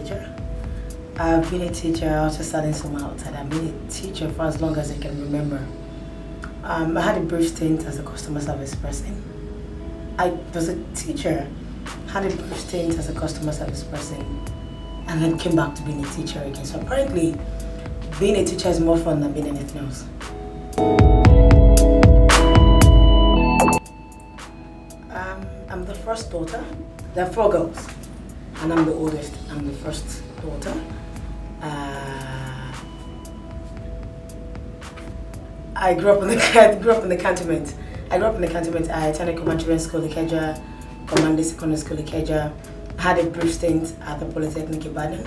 teacher. I've been a teacher, I was just studying somewhere outside. I've been a teacher for as long as I can remember. I had a brief stint as a customer service person. I was a teacher, had a brief stint as a customer service person, and then came back to being a teacher again. So apparently, being a teacher is more fun than being anything else. I'm the first daughter. There are 4 girls, and I'm the oldest. I'm the first daughter. I grew up in the cantonment. I attended Command Children's School Ikeja, Command Secondary School Ikeja. I had a brief stint at the Polytechnic Ibadan,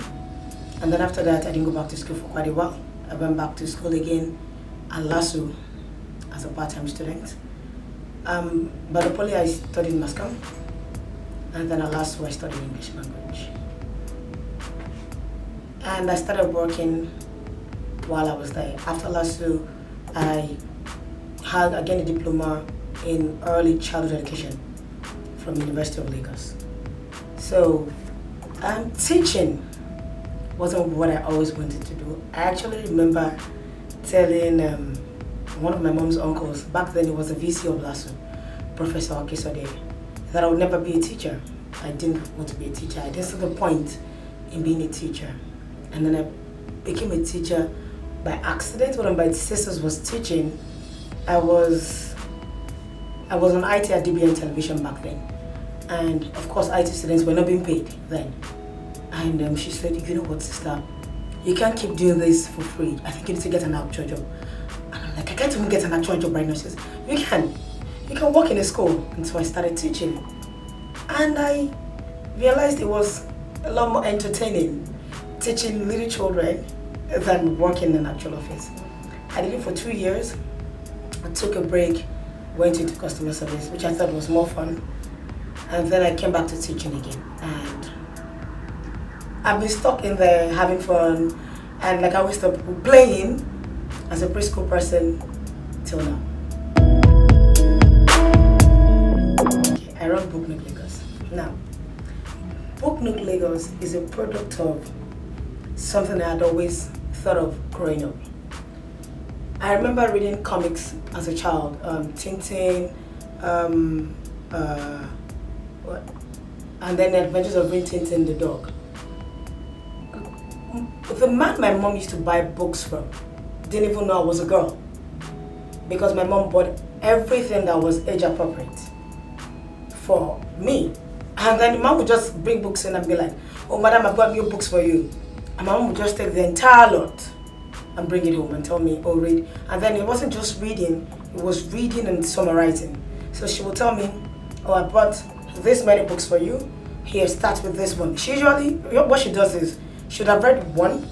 and then after that, I didn't go back to school for quite a while. I went back to school again at LASU as a part-time student. But the Poly I studied Mass Comm, and then at LASU I studied English language. And I started working while I was there. After LASU, I had again a diploma in early childhood education from University of Lagos. So teaching wasn't what I always wanted to do. I actually remember telling one of my mom's uncles, back then he was a VC of LASU, Professor Okisode, that I would never be a teacher. I didn't want to be a teacher. I didn't see the point in being a teacher. And then I became a teacher by accident. One of my sisters was teaching. I was on IT at DBN Television back then. And of course, IT students were not being paid then. And she said, you know what, sister, you can't keep doing this for free. I think you need to get an actual job. And I'm like, I can't even get an actual job right now. She says, you can work in a school. And so I started teaching. And I realized it was a lot more entertaining teaching little children than working in an actual office. I did it for 2 years. I took a break, went into customer service, which I thought was more fun. And then I came back to teaching again. And I've been stuck in there having fun. And like I always tell people, playing as a preschool person till now. Okay, I run Book Nook Lagos. Now, Book Nook Lagos is a product of something I had always thought of growing up. I remember reading comics as a child, Tintin, and then the Adventures of Rin Tin the dog. The man my mom used to buy books from didn't even know I was a girl, because my mom bought everything that was age appropriate for me. And then the man would just bring books in and be like, oh madam, I've got new books for you. And my mom would just take the entire lot and bring it home and tell me, oh read. And then it wasn't just reading, it was reading and summarizing. So she would tell me, oh I bought this many books for you, here start with this one. She usually, what she does is, she would have read one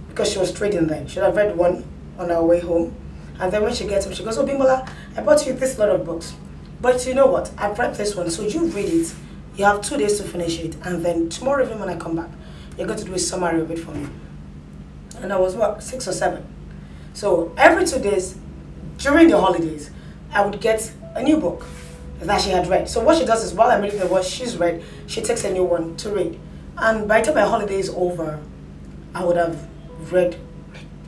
because she was trading then, she would have read one on our way home. And then when she gets home, she goes, oh Bimbola, I bought you this lot of books. But you know what, I've read this one, so you read it, you have 2 days to finish it, and then tomorrow evening when I come back, you're going to do a summary of it for me. And I was what, 6 or 7. So every 2 days, during the holidays, I would get a new book that she had read. So what she does is, while I'm reading the one she's read, she takes a new one to read. And by the time my holiday is over, I would have read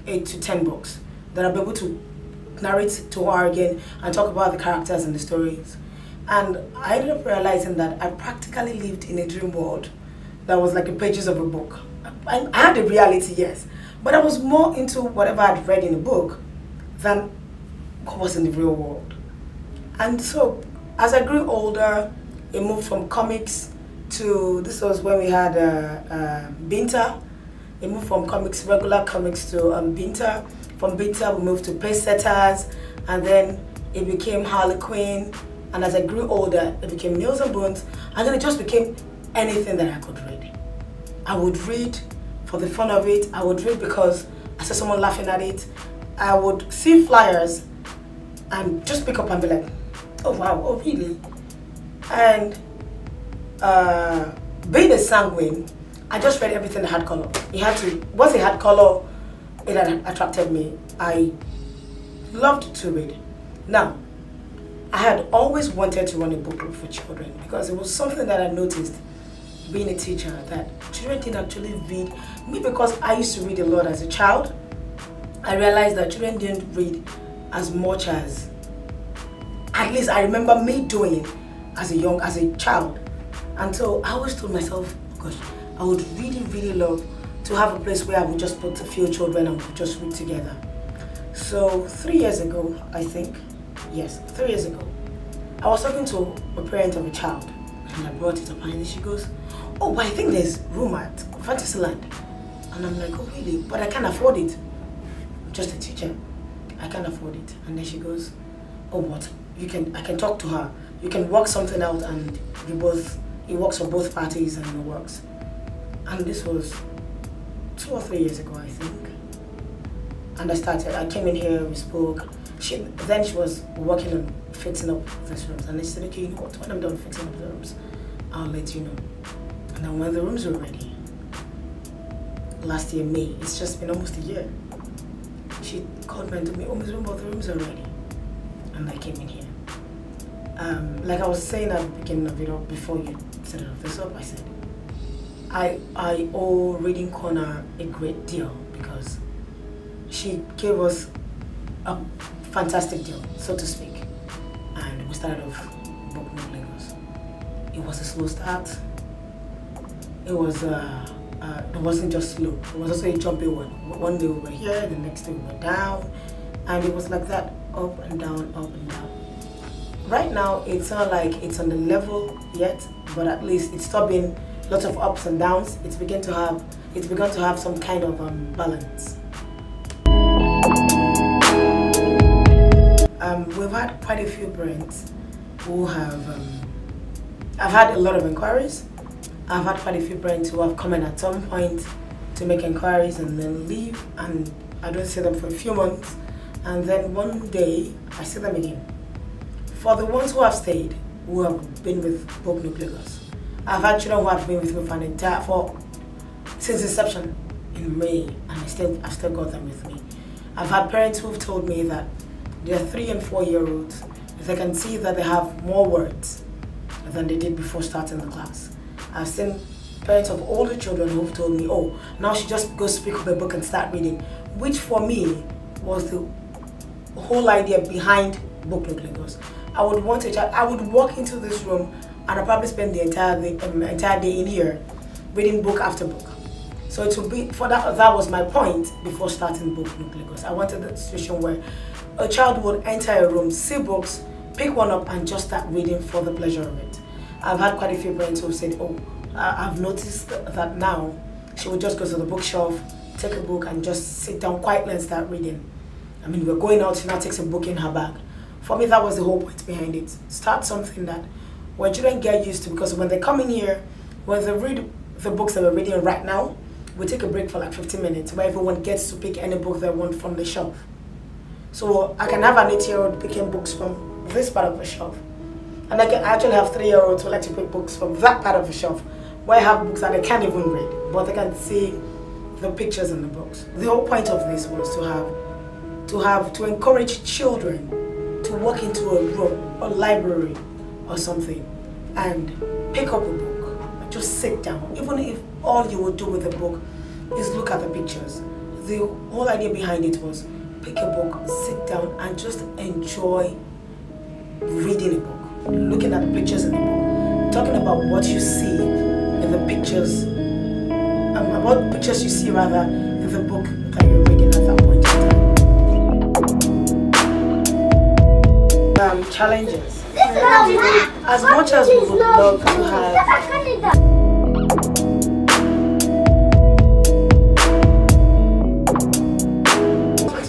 8 to 10 books that I'll be able to narrate to her again and talk about the characters and the stories. And I ended up realizing that I practically lived in a dream world that was like the pages of a book. I had a reality, yes, but I was more into whatever I'd read in a book than what was in the real world. And so as I grew older, it moved from comics to, this was when we had Binta. It moved from comics, regular comics, to Binta. From Binta, we moved to Pace Setters, and then it became Harlequin. And as I grew older, it became Nails and Bones, and then it just became anything that I could read. I would read for the fun of it. I would read because I saw someone laughing at it. I would see flyers and just pick up and be like, oh wow, oh really? And being a sanguine, I just read everything that had color. It had to, once it had color, it had attracted me. I loved to read. Now, I had always wanted to run a book club for children because it was something that I noticed being a teacher that children didn't actually read. Me, because I used to read a lot as a child, I realized that children didn't read as much as, at least I remember me doing as a child. And so I always told myself, gosh, I would really love to have a place where I would just put a few children and we would just read together. So 3 years ago, I think, yes, 3 years ago, I was talking to a parent of a child and I brought it up and she goes, oh, but I think there's room at Fantasyland. And I'm like, oh really? But I can't afford it. I'm just a teacher. I can't afford it. And then she goes, oh what? I can talk to her. You can work something out and it works for both parties and it works. And this was 2 or 3 years ago, I think. And I came in here, we spoke. Then she was working on fixing up these rooms. And I said, okay, you know what, when I'm done fixing up the rooms, I'll let you know. And then when the rooms were ready, last year, May, it's just been almost a year, she called me and told me, oh, Ms. Rumbo, the rooms are ready. And I came in here. Like I was saying at the beginning of it, before you set this up, I said, I owe Reading Corner a great deal because she gave us a fantastic deal, so to speak. And we started off Book Nook Lagos. It was a slow start. It wasn't just slow. It was also a jumpy one. One day we were here, the next day we were down. And it was like that, up and down, up and down. Right now, it's not like it's on the level yet, but at least it's stopped being lots of ups and downs. It's begun to have some kind of balance. We've had quite a few brands who have, I've had a lot of inquiries. I've had quite a few brands who have come in at some point to make inquiries and then leave, and I don't see them for a few months, and then one day I see them again. For the ones who have stayed, who have been with Book Nook Lagos, I've had children who have been with me since inception in May, and I've still got them with me. I've had parents who've told me that their 3 and 4 year olds, if they can see that they have more words than they did before starting the class. I've seen parents of older children who've told me, oh, now she just goes pick up a book and start reading, which for me was the whole idea behind Book Nook Lagos. I would walk into this room and I'd probably spend the entire day in here reading book after book. So it would be, that was my point before starting Book Nook Lagos. I wanted a situation where a child would enter a room, see books, pick one up and just start reading for the pleasure of it. I've had quite a few parents who said, oh, I've noticed that now she would just go to the bookshelf, take a book and just sit down quietly and start reading. I mean, we're going out, she now takes a book in her bag. For me, that was the whole point behind it. Start something that when children get used to, because when they come in here, when they read the books that we're reading right now, we take a break for like 15 minutes where everyone gets to pick any book they want from the shelf. So I can have an 8-year-old picking books from this part of the shelf. And I can actually have 3-year-olds who like to pick books from that part of the shelf, where I have books that they can't even read, but they can see the pictures in the books. The whole point of this was to encourage children to walk into a room, a library or something, and pick up a book, and just sit down. Even if all you would do with the book is look at the pictures. The whole idea behind it was pick a book, sit down, and just enjoy reading a book, looking at the pictures in the book, talking about what you see in the pictures, what pictures you see rather in the book that you're reading at that point in time. Challenges. As much as we would love to have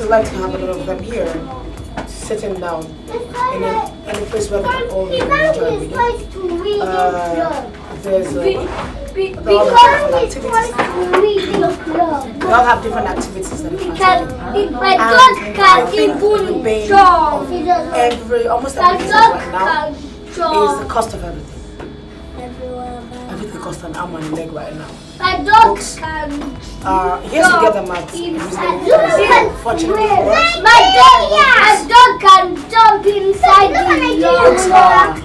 like to have a lot of them here, sitting down in a place where they can all read and enjoy reading. They all have different activities that they can do. And I think the bane of almost everything right now is the cost of everything. Everything costs an arm and a leg right now. Books, yes, you get them at fortunately for us. My dog can jump inside the Books are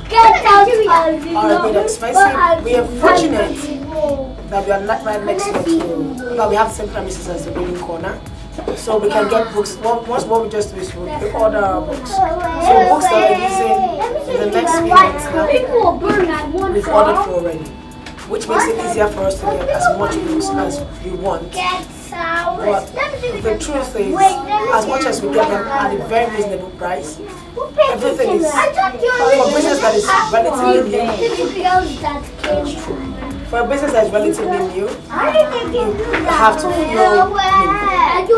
a bit expensive. We are fortunate that we are not right next door to, that we have the same premises as the reading corner. So we can get books. Once what we just do is we order our books. So books that we're using in the next few months now, we've ordered for already, which makes it easier for us to get as much books as we want. But the truth is, as much as we get them at a very reasonable price, everything is for a business that is relatively new. For a business that is relatively new, you have to feel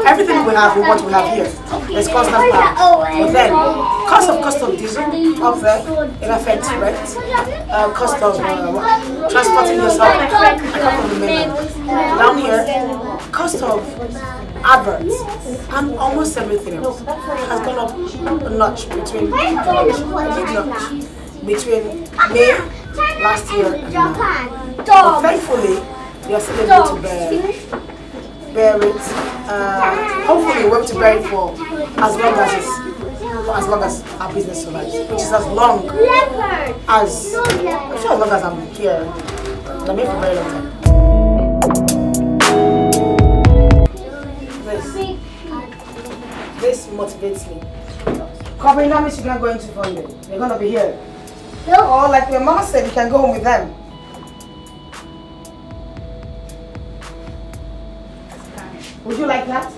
everything we have with what we have here. There's constant power. But then, cost of diesel up there, it affects rent. Cost of transporting yourself. I come from the mainland. Down here, cost of adverts and almost everything else has gone up a notch between May last year and now. But thankfully, we are still able to bear it. Hopefully, we're able to bear it for as long as our business survives, which is as long as I'm sure as long as I'm here. I'm here for a very long time. This motivates me. Covering that means you can't go into funding. They're gonna be here. Or like your mama said, you can go home with them. Would you like that?